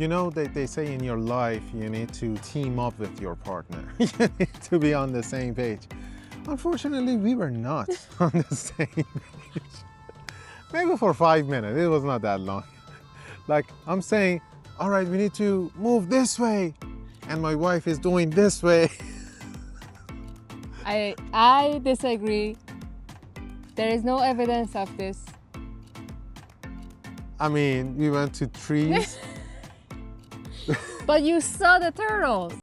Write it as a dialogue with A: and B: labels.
A: know, they say in your life you need to team up with your partner. You need to be on the same page. Unfortunately, we were not on the same page. Maybe for 5 minutes, it was not that long. Like I'm saying, all right, we need to move this way. And my wife is doing this way.
B: I disagree. There is no evidence of this.
A: I mean, we went to trees.
B: But you saw the turtles.